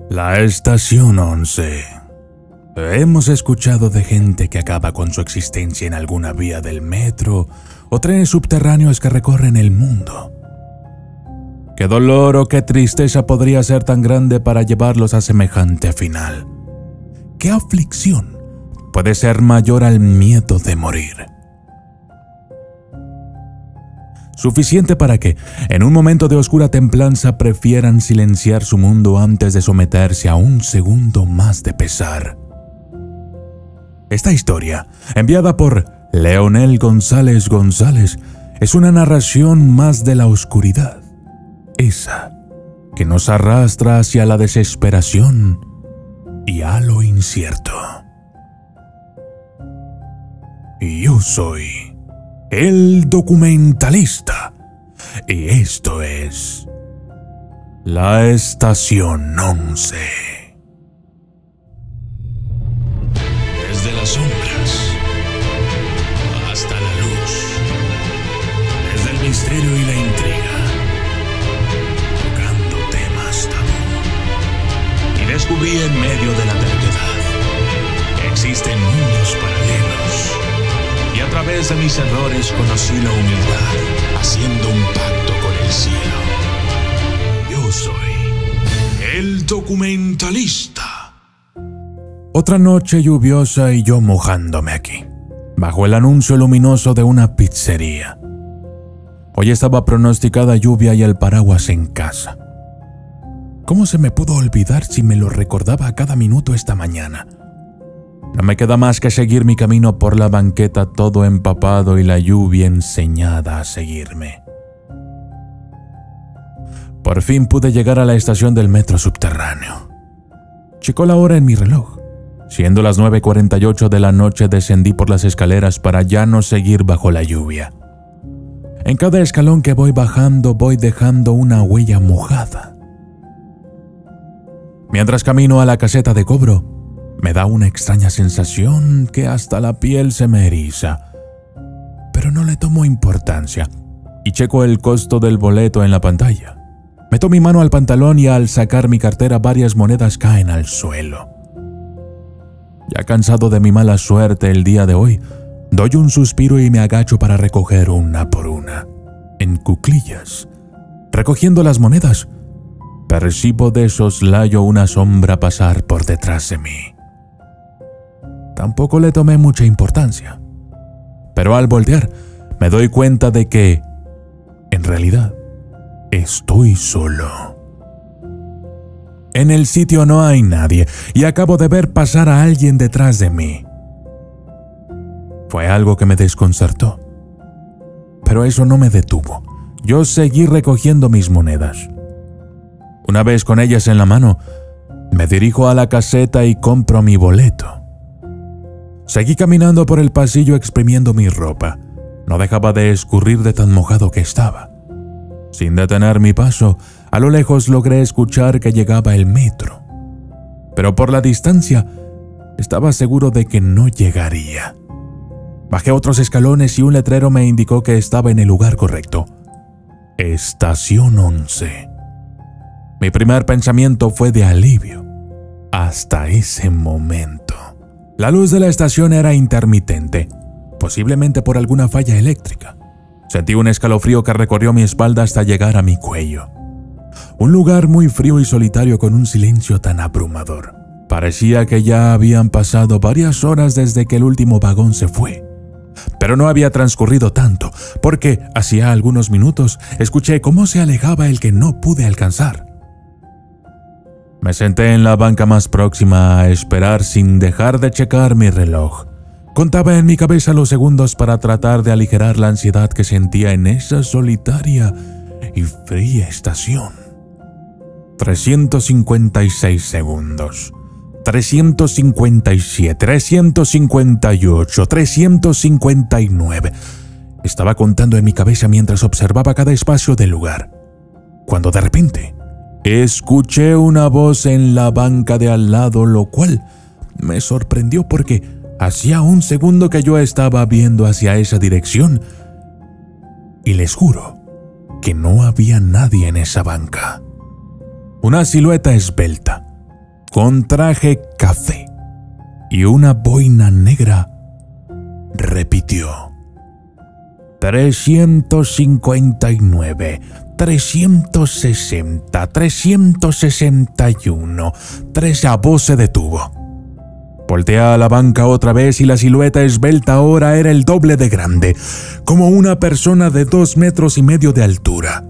La estación 11. Hemos escuchado de gente que acaba con su existencia en alguna vía del metro o trenes subterráneos que recorren el mundo. Qué dolor o qué tristeza podría ser tan grande para llevarlos a semejante final. Qué aflicción puede ser mayor al miedo de morir. Suficiente para que, en un momento de oscura templanza, prefieran silenciar su mundo antes de someterse a un segundo más de pesar. Esta historia, enviada por Leonel González González, es una narración más de la oscuridad, esa que nos arrastra hacia la desesperación y a lo incierto. Yo soy el documentalista, y esto es La Estación 11. Desde las sombras hasta la luz, desde el misterio y la intriga, tocando temas tabú. Y descubrí en medio de la terquedad que existen mundos paralelos. Y a través de mis errores conocí la humildad, haciendo un pacto con el cielo. Yo soy el documentalista. Otra noche lluviosa y yo mojándome aquí, bajo el anuncio luminoso de una pizzería. Hoy estaba pronosticada lluvia y el paraguas en casa. ¿Cómo se me pudo olvidar si me lo recordaba a cada minuto esta mañana? No me queda más que seguir mi camino por la banqueta todo empapado y la lluvia enseñada a seguirme. Por fin pude llegar a la estación del metro subterráneo. Checó la hora en mi reloj. Siendo las 9:48 de la noche, descendí por las escaleras para ya no seguir bajo la lluvia. En cada escalón que voy bajando voy dejando una huella mojada. Mientras camino a la caseta de cobro, me da una extraña sensación que hasta la piel se me eriza. Pero no le tomo importancia y checo el costo del boleto en la pantalla. Meto mi mano al pantalón y al sacar mi cartera varias monedas caen al suelo. Ya cansado de mi mala suerte el día de hoy, doy un suspiro y me agacho para recoger una por una. En cuclillas, recogiendo las monedas, percibo de soslayo una sombra pasar por detrás de mí. Tampoco le tomé mucha importancia, pero al voltear me doy cuenta de que, en realidad, estoy solo. En el sitio no hay nadie y acabo de ver pasar a alguien detrás de mí. Fue algo que me desconcertó, pero eso no me detuvo. Yo seguí recogiendo mis monedas. Una vez con ellas en la mano, me dirijo a la caseta y compro mi boleto. Seguí caminando por el pasillo exprimiendo mi ropa. No dejaba de escurrir de tan mojado que estaba. Sin detener mi paso, a lo lejos logré escuchar que llegaba el metro. Pero por la distancia, estaba seguro de que no llegaría. Bajé otros escalones y un letrero me indicó que estaba en el lugar correcto. Estación 11. Mi primer pensamiento fue de alivio. Hasta ese momento. La luz de la estación era intermitente, posiblemente por alguna falla eléctrica. Sentí un escalofrío que recorrió mi espalda hasta llegar a mi cuello. Un lugar muy frío y solitario con un silencio tan abrumador. Parecía que ya habían pasado varias horas desde que el último vagón se fue. Pero no había transcurrido tanto, porque hacía algunos minutos escuché cómo se alejaba el que no pude alcanzar. Me senté en la banca más próxima a esperar sin dejar de checar mi reloj. Contaba en mi cabeza los segundos para tratar de aligerar la ansiedad que sentía en esa solitaria y fría estación. 356 segundos. 357, 358, 359. Estaba contando en mi cabeza mientras observaba cada espacio del lugar. Cuando de repente escuché una voz en la banca de al lado, lo cual me sorprendió porque hacía un segundo que yo estaba viendo hacia esa dirección y les juro que no había nadie en esa banca. Una silueta esbelta, con traje café y una boina negra, repitió: 359, 360, 361. La voz se detuvo. Volteé a la banca otra vez y la silueta esbelta ahora era el doble de grande, como una persona de 2,5 metros de altura.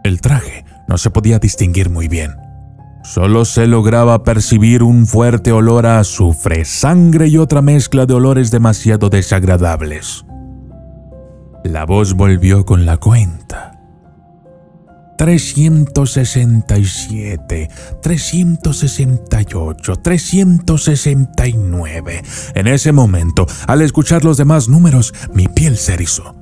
El traje no se podía distinguir muy bien. Solo se lograba percibir un fuerte olor a azufre, sangre y otra mezcla de olores demasiado desagradables. La voz volvió con la cuenta. 367, 368, 369. En ese momento, al escuchar los demás números, mi piel se erizó.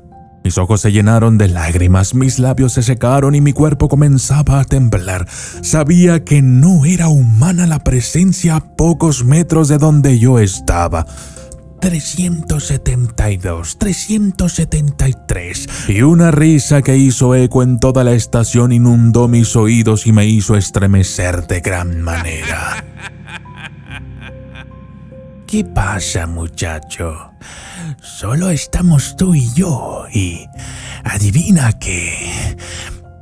Mis ojos se llenaron de lágrimas, mis labios se secaron y mi cuerpo comenzaba a temblar. Sabía que no era humana la presencia a pocos metros de donde yo estaba. 372, 373. Y una risa que hizo eco en toda la estación inundó mis oídos y me hizo estremecer de gran manera. ¿Qué pasa, muchacho? Solo estamos tú y yo, y adivina qué.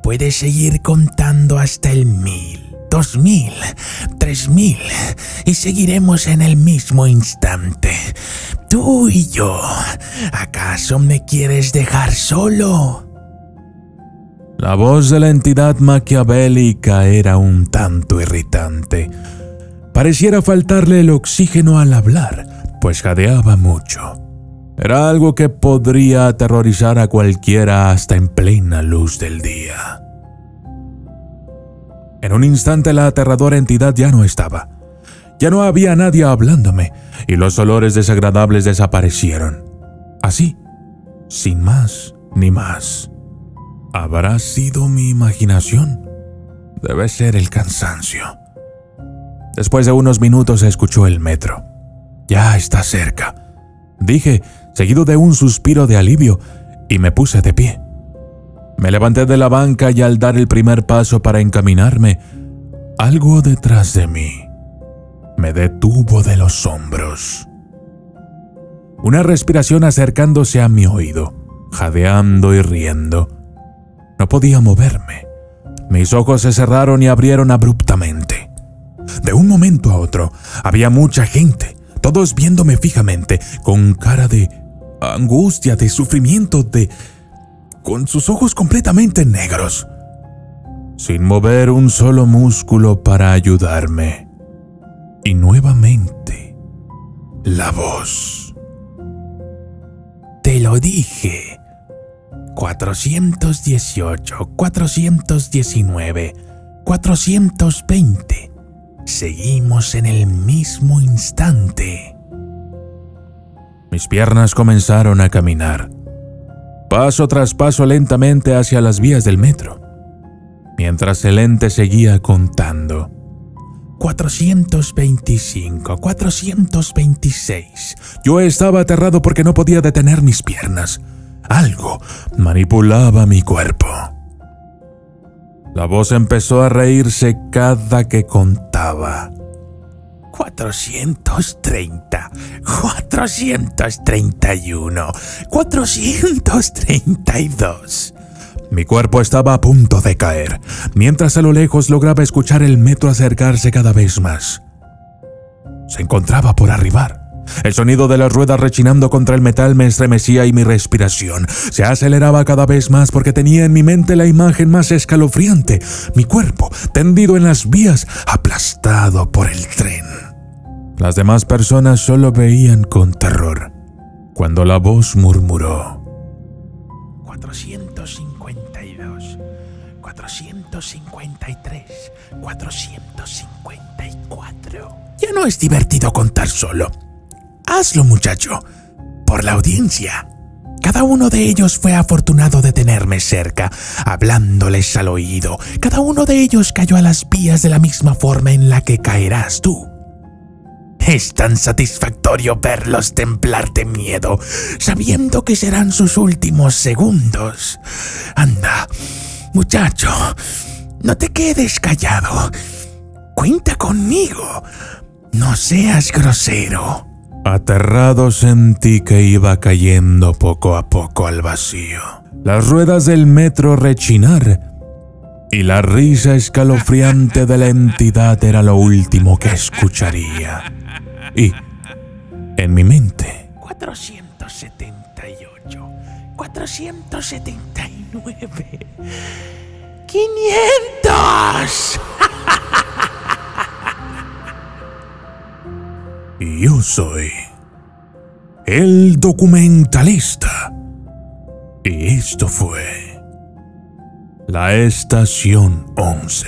Puedes seguir contando hasta el 1000, 2000, 3000 y seguiremos en el mismo instante. Tú y yo. ¿Acaso me quieres dejar solo? La voz de la entidad maquiavélica era un tanto irritante. Pareciera faltarle el oxígeno al hablar, pues jadeaba mucho. Era algo que podría aterrorizar a cualquiera hasta en plena luz del día. En un instante la aterradora entidad ya no estaba. Ya no había nadie hablándome y los olores desagradables desaparecieron. Así, sin más ni más. ¿Habrá sido mi imaginación? Debe ser el cansancio. Después de unos minutos se escuchó el metro. Ya está cerca, dije, seguido de un suspiro de alivio, y me puse de pie. Me levanté de la banca y al dar el primer paso para encaminarme, algo detrás de mí me detuvo de los hombros. Una respiración acercándose a mi oído, jadeando y riendo. No podía moverme. Mis ojos se cerraron y abrieron abruptamente. De un momento a otro, había mucha gente, todos viéndome fijamente, con cara de angustia, de sufrimiento, con sus ojos completamente negros, sin mover un solo músculo para ayudarme. Y nuevamente, la voz. Te lo dije. 418, 419, 420. Seguimos en el mismo instante. Mis piernas comenzaron a caminar, paso tras paso lentamente hacia las vías del metro, mientras el ente seguía contando. 425, 426. Yo estaba aterrado porque no podía detener mis piernas. Algo manipulaba mi cuerpo. La voz empezó a reírse cada que contaba. 430, 431, 432. Mi cuerpo estaba a punto de caer, mientras a lo lejos lograba escuchar el metro acercarse cada vez más. Se encontraba por arribar. El sonido de las ruedas rechinando contra el metal me estremecía y mi respiración se aceleraba cada vez más porque tenía en mi mente la imagen más escalofriante, mi cuerpo tendido en las vías, aplastado por el tren. Las demás personas solo veían con terror cuando la voz murmuró: 452, 453, 454. Ya no es divertido contar solo. Hazlo, muchacho, por la audiencia. Cada uno de ellos fue afortunado de tenerme cerca, hablándoles al oído. Cada uno de ellos cayó a las vías de la misma forma en la que caerás tú. Es tan satisfactorio verlos temblar de miedo, sabiendo que serán sus últimos segundos. Anda, muchacho, no te quedes callado. Cuenta conmigo. No seas grosero. Aterrado sentí que iba cayendo poco a poco al vacío. Las ruedas del metro rechinar y la risa escalofriante de la entidad era lo último que escucharía. Y, en mi mente, 478, 479, 500. Yo soy el documentalista. Y esto fue la Estación 11.